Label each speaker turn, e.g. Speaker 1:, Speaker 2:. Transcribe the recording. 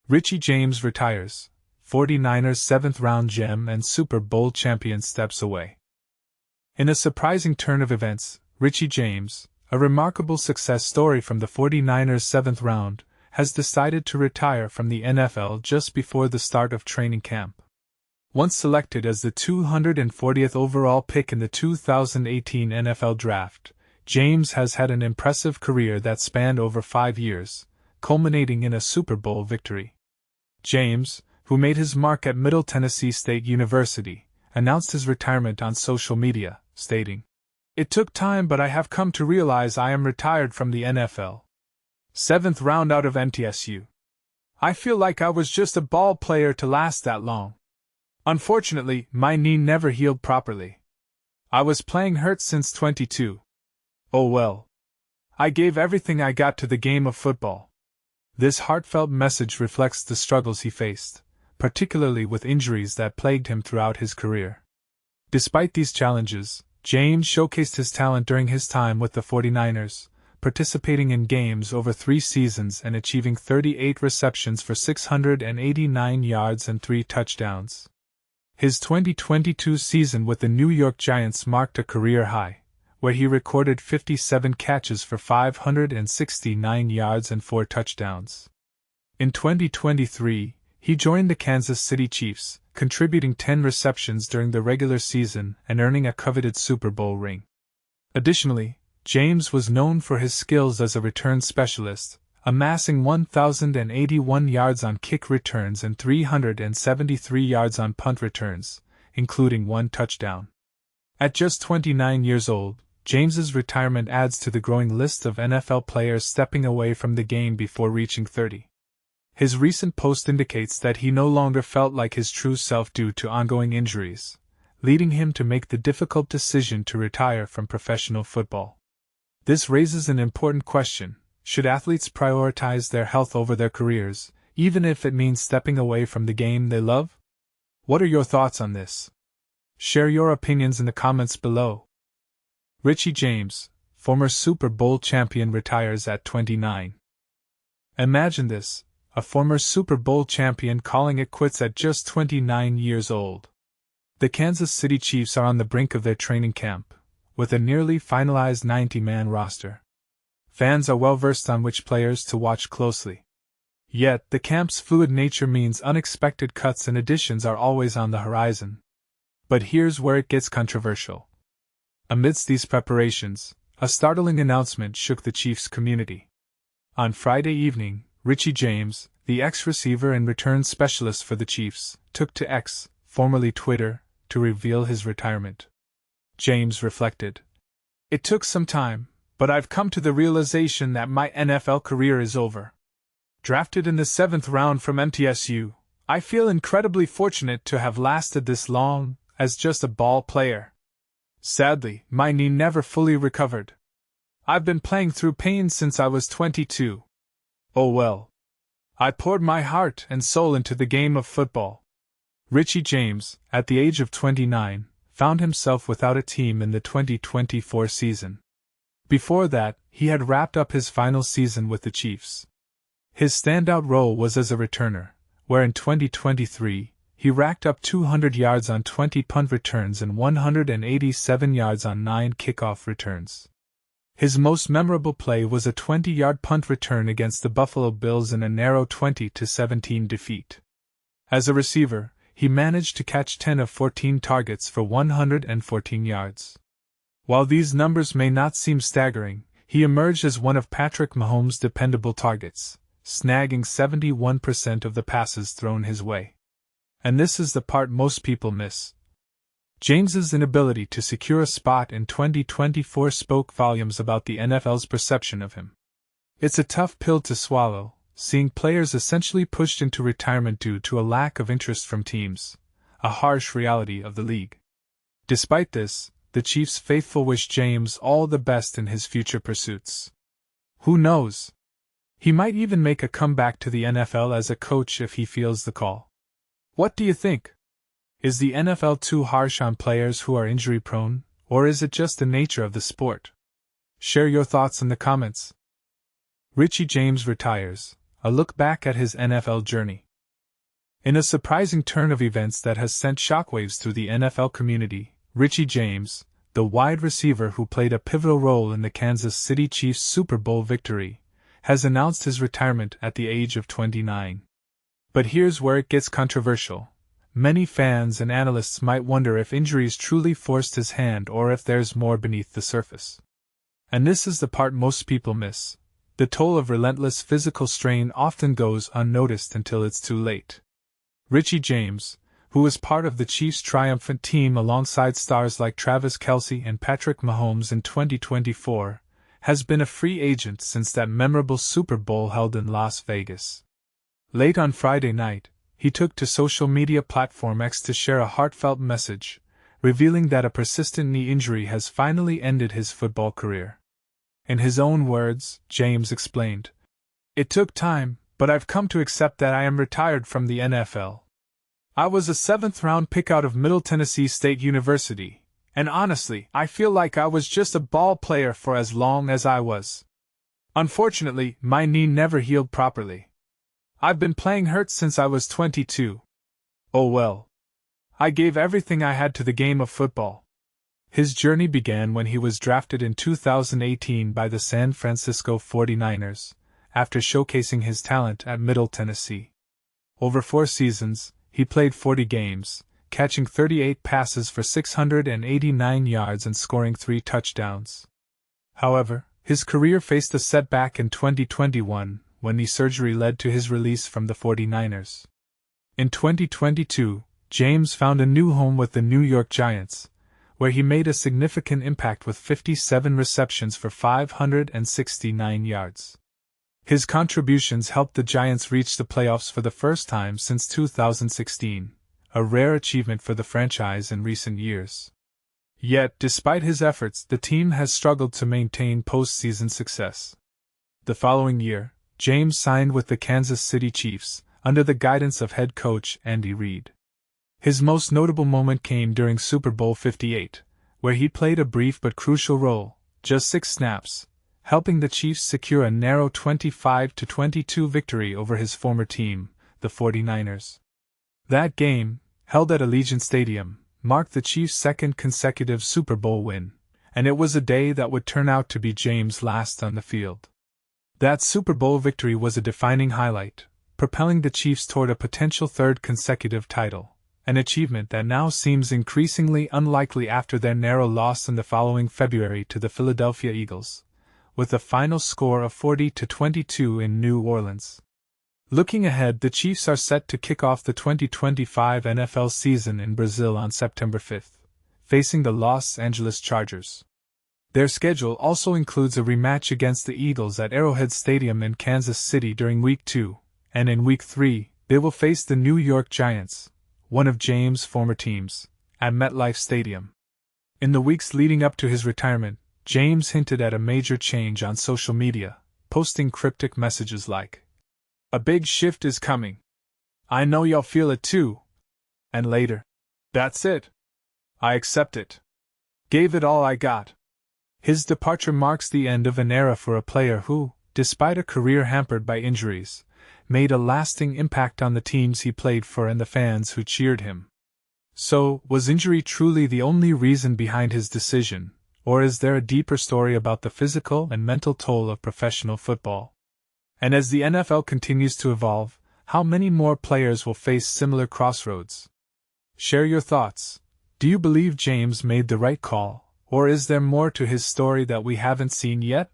Speaker 1: Richie James retires. 49ers 7th-round gem and Super Bowl champion steps away. In a surprising turn of events, Richie James, a remarkable success story from the 49ers 7th round, has decided to retire from the NFL just before the start of training camp. Once selected as the 240th overall pick in the 2018 NFL Draft, James has had an impressive career that spanned over 5 years, culminating in a Super Bowl victory. James, who made his mark at Middle Tennessee State University, announced his retirement on social media, stating, "It took time, but I have come to realize I am retired from the NFL. 7th round out of MTSU. I feel like I was just a ball player to last that long. Unfortunately, my knee never healed properly. I was playing hurt since 22. Oh well. I gave everything I got to the game of football." This heartfelt message reflects the struggles he faced, particularly with injuries that plagued him throughout his career. Despite these challenges, James showcased his talent during his time with the 49ers, participating in games over 3 seasons and achieving 38 receptions for 689 yards and 3 touchdowns. His 2022 season with the New York Giants marked a career high, where he recorded 57 catches for 569 yards and 4 touchdowns. In 2023, he joined the Kansas City Chiefs, contributing 10 receptions during the regular season and earning a coveted Super Bowl ring. Additionally, James was known for his skills as a return specialist, amassing 1,081 yards on kick returns and 373 yards on punt returns, including 1 touchdown. At just 29 years old, James's retirement adds to the growing list of NFL players stepping away from the game before reaching 30. His recent post indicates that he no longer felt like his true self due to ongoing injuries, leading him to make the difficult decision to retire from professional football. This raises an important question: should athletes prioritize their health over their careers, even if it means stepping away from the game they love? What are your thoughts on this? Share your opinions in the comments below. Richie James, former Super Bowl champion, retires at 29. Imagine this, a former Super Bowl champion calling it quits at just 29 years old. The Kansas City Chiefs are on the brink of their training camp, with a nearly finalized 90-man roster. Fans are well versed on which players to watch closely. Yet, the camp's fluid nature means unexpected cuts and additions are always on the horizon. But here's where it gets controversial. Amidst these preparations, a startling announcement shook the Chiefs community. On Friday evening, Richie James, the ex-receiver and return specialist for the Chiefs, took to X, formerly Twitter, to reveal his retirement. James reflected, "It took some time, but I've come to the realization that my NFL career is over. Drafted in the 7th round from MTSU, I feel incredibly fortunate to have lasted this long as just a ball player. Sadly, my knee never fully recovered. I've been playing through pain since I was 22. Oh well. I poured my heart and soul into the game of football." Richie James, at the age of 29, found himself without a team in the 2024 season. Before that, he had wrapped up his final season with the Chiefs. His standout role was as a returner, where in 2023, he racked up 200 yards on 20 punt returns and 187 yards on 9 kickoff returns. His most memorable play was a 20-yard punt return against the Buffalo Bills in a narrow 20-17 defeat. As a receiver, he managed to catch 10 of 14 targets for 114 yards. While these numbers may not seem staggering, he emerged as one of Patrick Mahomes' dependable targets, snagging 71% of the passes thrown his way. And this is the part most people miss. James's inability to secure a spot in 2024 spoke volumes about the NFL's perception of him. It's a tough pill to swallow, seeing players essentially pushed into retirement due to a lack of interest from teams, a harsh reality of the league. Despite this, the Chiefs faithful wish James all the best in his future pursuits. Who knows? He might even make a comeback to the NFL as a coach if he feels the call. What do you think? Is the NFL too harsh on players who are injury-prone, or is it just the nature of the sport? Share your thoughts in the comments. Richie James retires, a look back at his NFL journey. In a surprising turn of events that has sent shockwaves through the NFL community, Richie James, the wide receiver who played a pivotal role in the Kansas City Chiefs' Super Bowl victory, has announced his retirement at the age of 29. But here's where it gets controversial. Many fans and analysts might wonder if injuries truly forced his hand or if there's more beneath the surface. And this is the part most people miss. The toll of relentless physical strain often goes unnoticed until it's too late. Richie James, who was part of the Chiefs' triumphant team alongside stars like Travis Kelce and Patrick Mahomes in 2024, has been a free agent since that memorable Super Bowl held in Las Vegas. Late on Friday night, he took to social media platform X to share a heartfelt message, revealing that a persistent knee injury has finally ended his football career. In his own words, James explained, "It took time, but I've come to accept that I am retired from the NFL. I was a 7th-round pick out of Middle Tennessee State University, and honestly, I feel like I was just a ball player for as long as I was. Unfortunately, my knee never healed properly. I've been playing hurt since I was 22. Oh well. I gave everything I had to the game of football." His journey began when he was drafted in 2018 by the San Francisco 49ers, after showcasing his talent at Middle Tennessee. Over 4 seasons, he played 40 games, catching 38 passes for 689 yards and scoring 3 touchdowns. However, his career faced a setback in 2021, when knee surgery led to his release from the 49ers. In 2022, James found a new home with the New York Giants, where he made a significant impact with 57 receptions for 569 yards. His contributions helped the Giants reach the playoffs for the first time since 2016, a rare achievement for the franchise in recent years. Yet, despite his efforts, the team has struggled to maintain postseason success. The following year, James signed with the Kansas City Chiefs, under the guidance of head coach Andy Reid. His most notable moment came during Super Bowl LVIII, where he played a brief but crucial role, just 6 snaps, helping the Chiefs secure a narrow 25-22 victory over his former team, the 49ers. That game, held at Allegiant Stadium, marked the Chiefs' second consecutive Super Bowl win, and it was a day that would turn out to be James' last on the field. That Super Bowl victory was a defining highlight, propelling the Chiefs toward a potential 3rd consecutive title, an achievement that now seems increasingly unlikely after their narrow loss in the following February to the Philadelphia Eagles, with a final score of 40-22 in New Orleans. Looking ahead, the Chiefs are set to kick off the 2025 NFL season in Brazil on September 5th, facing the Los Angeles Chargers. Their schedule also includes a rematch against the Eagles at Arrowhead Stadium in Kansas City during Week 2, and in Week 3, they will face the New York Giants, one of James' former teams, at MetLife Stadium. In the weeks leading up to his retirement, James hinted at a major change on social media, posting cryptic messages like, "A big shift is coming. I know y'all feel it too." And later, "That's it. I accept it. Gave it all I got." His departure marks the end of an era for a player who, despite a career hampered by injuries, made a lasting impact on the teams he played for and the fans who cheered him. So, was injury truly the only reason behind his decision, or is there a deeper story about the physical and mental toll of professional football? And as the NFL continues to evolve, how many more players will face similar crossroads? Share your thoughts. Do you believe James made the right call, or is there more to his story that we haven't seen yet?